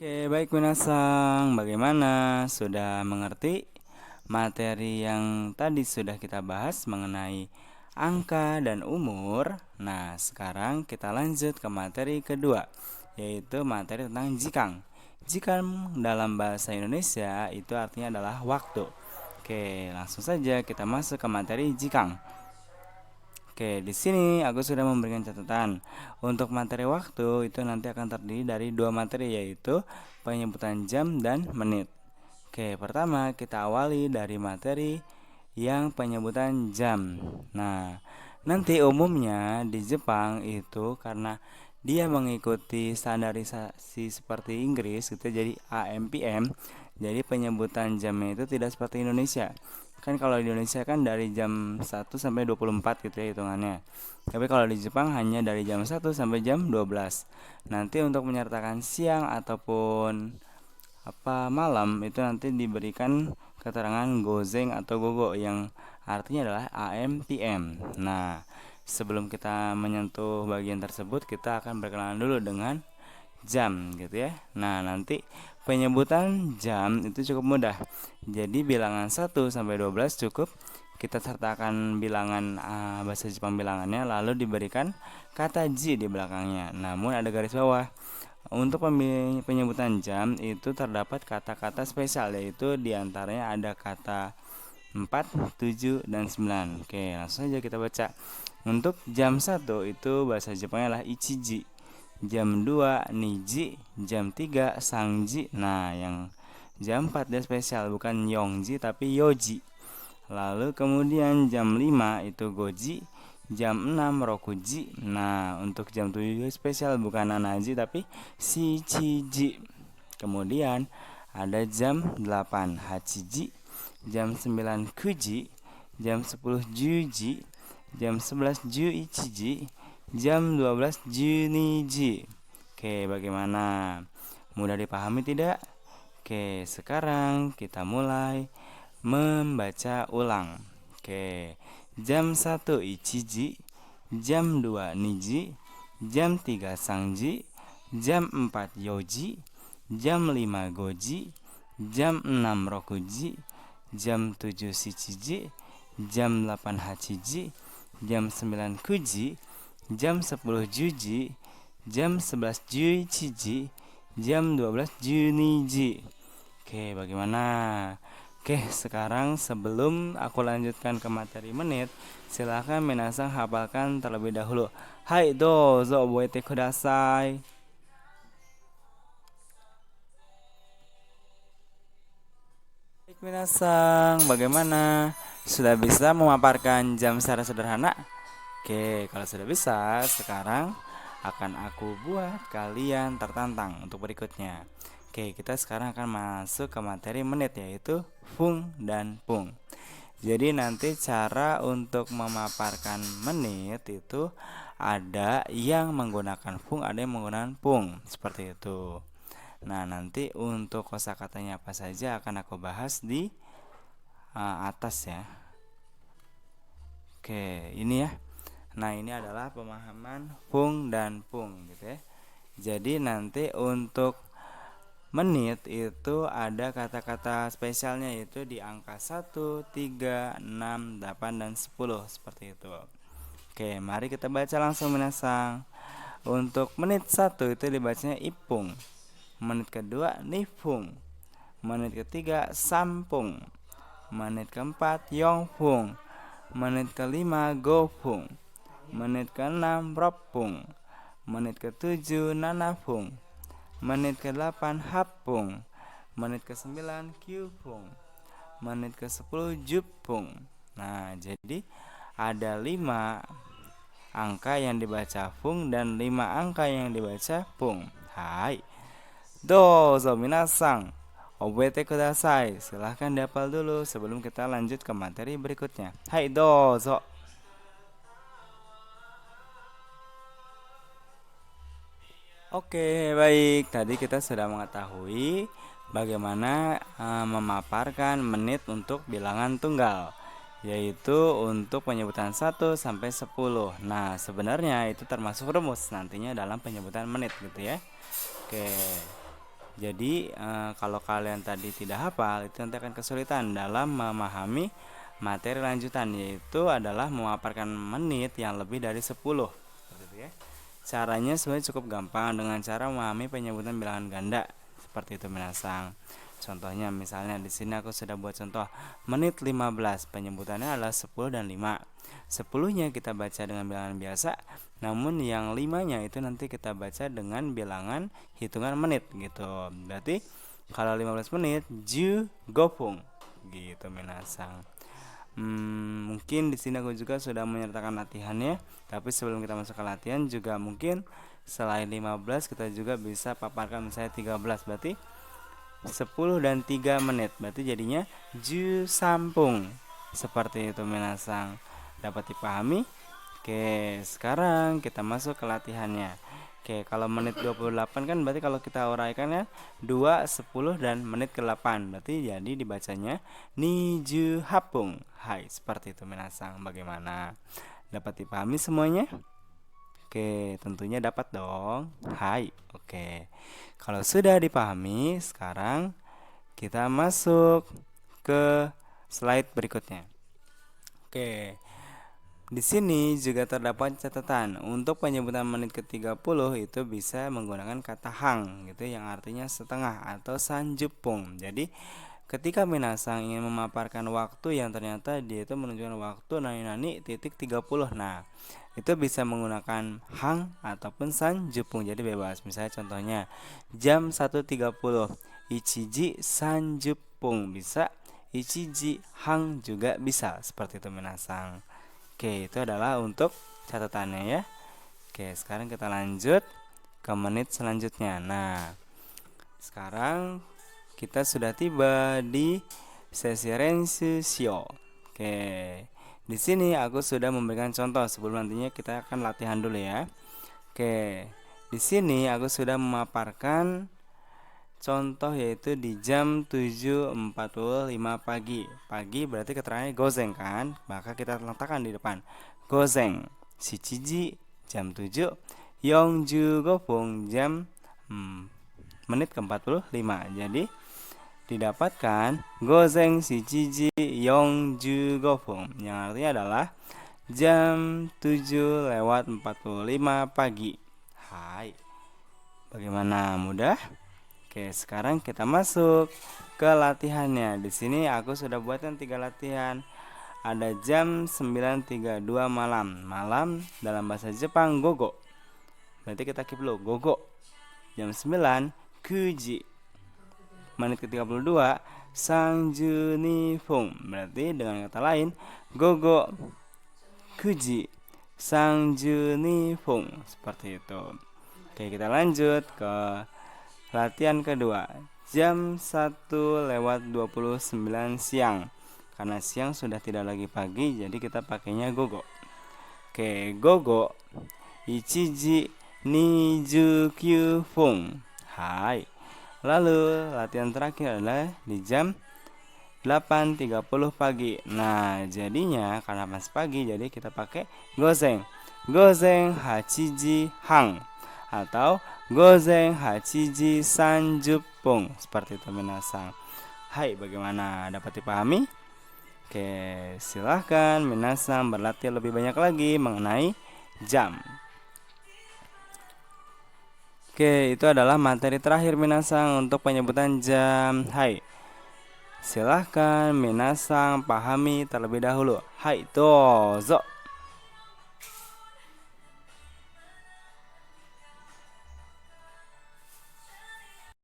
Oke, baik Minasang. Bagaimana? Sudah mengerti materi yang tadi sudah kita bahas mengenai angka dan umur? Nah, sekarang kita lanjut ke materi kedua, yaitu materi tentang jikang. Jikang dalam bahasa Indonesia itu artinya adalah waktu. Oke, langsung saja kita masuk ke materi jikang. Oke, di sini aku sudah memberikan catatan. Untuk materi waktu itu nanti akan terdiri dari dua materi, yaitu penyebutan jam dan menit. Oke, pertama kita awali dari materi yang penyebutan jam. Nah, nanti umumnya di Jepang itu karena dia mengikuti standarisasi seperti Inggris gitu, jadi AM PM. Jadi penyebutan jamnya itu tidak seperti Indonesia. Kan kalau di Indonesia kan dari jam 1 sampai 24 gitu ya hitungannya. Tapi kalau di Jepang hanya dari jam 1 sampai jam 12. Nanti untuk menyertakan siang ataupun malam itu nanti diberikan keterangan gozeng atau gogo yang artinya adalah AM PM. Nah, sebelum kita menyentuh bagian tersebut, kita akan berkenalan dulu dengan jam gitu ya. Nah, nanti penyebutan jam itu cukup mudah. Jadi bilangan 1 sampai 12 cukup kita sertakan bilangan bahasa Jepang bilangannya, lalu diberikan kata ji di belakangnya. Namun ada garis bawah. Untuk penyebutan jam itu terdapat kata-kata spesial, yaitu diantaranya ada kata 4, 7, dan 9. Oke, langsung saja kita baca. Untuk jam 1 itu bahasa Jepangnya adalah ichiji. Jam 2 niji, jam 3 sangji. Nah, yang jam 4 dia spesial, bukan yongji tapi yoji. Lalu kemudian jam 5 itu goji, jam 6 rokuji. Nah, untuk jam 7 spesial, bukan nanaji tapi shichiji. Kemudian ada jam 8 hachiji, jam 9 kuji, jam 10 juji, jam 11 juichiji, jam 12 juniji. Oke, bagaimana? Mudah dipahami tidak? Oke, sekarang kita mulai membaca ulang. Oke, jam 1 ichiji, jam 2 niji, jam 3 sangji, jam 4 yoji, jam 5 goji, jam 6 rokuji, jam 7 shichiji, jam 8 hachiji, jam 9 kuji, jam 10 juji, jam 11 juichiji, jam 12 juniji. Oke, bagaimana? Oke, sekarang sebelum aku lanjutkan ke materi menit, silahkan minasang hafalkan terlebih dahulu. Hai, dozo oboete kudasai. Baik, minasang, bagaimana? Sudah bisa memaparkan jam secara sederhana? Oke, kalau sudah bisa, sekarang akan aku buat kalian tertantang untuk berikutnya. Oke, kita sekarang akan masuk ke materi menit, yaitu fung dan pung. Jadi nanti cara untuk memaparkan menit itu ada yang menggunakan fung, ada yang menggunakan pung, seperti itu. Nah, nanti untuk kosakatanya apa saja akan aku bahas di atas ya. Oke, ini ya. Nah, ini adalah pemahaman fung dan pung gitu ya. Jadi nanti untuk menit itu ada kata-kata spesialnya, yaitu di angka 1, 3, 6, 8, dan 10 seperti itu. Oke, mari kita baca langsung minasang. Untuk menit 1 itu dibacanya ipung. Menit kedua nifung. Menit ketiga sampung. Menit keempat yongfung. Menit kelima gofung. Menit keenam ropung. Menit ketujuh nanafung. Menit ke-8 hapung. Menit ke-9 kyupung. Menit ke-10 jupung. Nah, jadi ada 5 angka yang dibaca fung dan 5 angka yang dibaca pung. Hai, dozo minasang obete kudasai. Silahkan dihafal dulu sebelum kita lanjut ke materi berikutnya. Hai, dozo. Oke, baik. Tadi kita sudah mengetahui bagaimana memaparkan menit untuk bilangan tunggal, yaitu untuk penyebutan 1 sampai 10. Nah, sebenarnya itu termasuk rumus nantinya dalam penyebutan menit gitu ya. Oke. Jadi kalau kalian tadi tidak hafal, itu nanti akan kesulitan dalam memahami materi lanjutan, yaitu adalah memaparkan menit yang lebih dari 10. Seperti itu ya. Caranya sebenarnya cukup gampang dengan cara memahami penyebutan bilangan ganda. Seperti itu minasang. Contohnya misalnya di sini aku sudah buat contoh menit 15, penyebutannya adalah 10 dan 5. 10-nya kita baca dengan bilangan biasa, namun yang 5-nya itu nanti kita baca dengan bilangan hitungan menit gitu. Berarti kalau 15 menit ju gopung gitu minasang. Mungkin di sini aku juga sudah menyertakan latihannya, tapi sebelum kita masuk ke latihan juga mungkin selain 15 kita juga bisa paparkan misalnya 13, berarti 10 dan 3 menit, berarti jadinya ju sampung. Seperti itu minasang. Dapat dipahami? Oke, sekarang kita masuk ke latihannya. Oke, kalau menit 28 kan berarti kalau kita uraikan ya 2, 10 dan menit ke-8. Berarti jadi dibacanya niju hapung. Hai, seperti itu minasang. Bagaimana? Dapat dipahami semuanya? Oke, tentunya dapat dong. Hai, oke. Kalau sudah dipahami, sekarang kita masuk ke slide berikutnya. Oke. Di sini juga terdapat catatan untuk penyebutan menit ke-30 itu bisa menggunakan kata hang gitu yang artinya setengah atau sanjupung. Jadi ketika minasang ingin memaparkan waktu yang ternyata dia itu menunjukkan waktu nani titik 30. Nah, itu bisa menggunakan hang ataupun sanjupung. Jadi bebas. Misalnya contohnya jam 1.30 ichiji sanjupung bisa, ichiji hang juga bisa. Seperti itu minasang. Oke, itu adalah untuk catatannya ya. Oke, sekarang kita lanjut ke menit selanjutnya. Nah, sekarang kita sudah tiba di sesi rensusio. Oke, di sini aku sudah memberikan contoh sebelum nantinya kita akan latihan dulu ya. Oke, di sini aku sudah memaparkan contoh yaitu di jam 7.45 pagi. Pagi berarti keterangannya gozeng kan? Maka kita letakkan di depan gozeng shichiji jam 7, yongjugopung jam menit ke-45. Jadi didapatkan gozeng shichiji yongjugopung yang artinya adalah jam 7:45 pagi. Hai. Bagaimana, mudah? Oke, sekarang kita masuk ke latihannya. Di sini aku sudah buatkan 3 latihan. Ada jam 9.32 malam. Malam dalam bahasa Jepang gogo. Berarti kita keep dulu gogo. Jam 9 kuji. Menit ke-32 sangjunifung. Berarti dengan kata lain gogo kuji sangjunifung. Seperti itu. Oke, kita lanjut ke latihan kedua, jam 1:29 siang. Karena siang sudah tidak lagi pagi, jadi kita pakainya gogo. Oke, gogo ichiji nijukyū fung. Hai. Lalu latihan terakhir adalah di jam 8.30 pagi. Nah, jadinya karena masih pagi, jadi kita pakai gozeng. Gozeng hachiji hang atau gozeng hachiji sanjupung. Seperti itu minasang. Hai, bagaimana? Dapat dipahami? Oke, silahkan minasang berlatih lebih banyak lagi mengenai jam. Oke, itu adalah materi terakhir minasang untuk penyebutan jam. Hai, silahkan minasang pahami terlebih dahulu. Hai, dozo.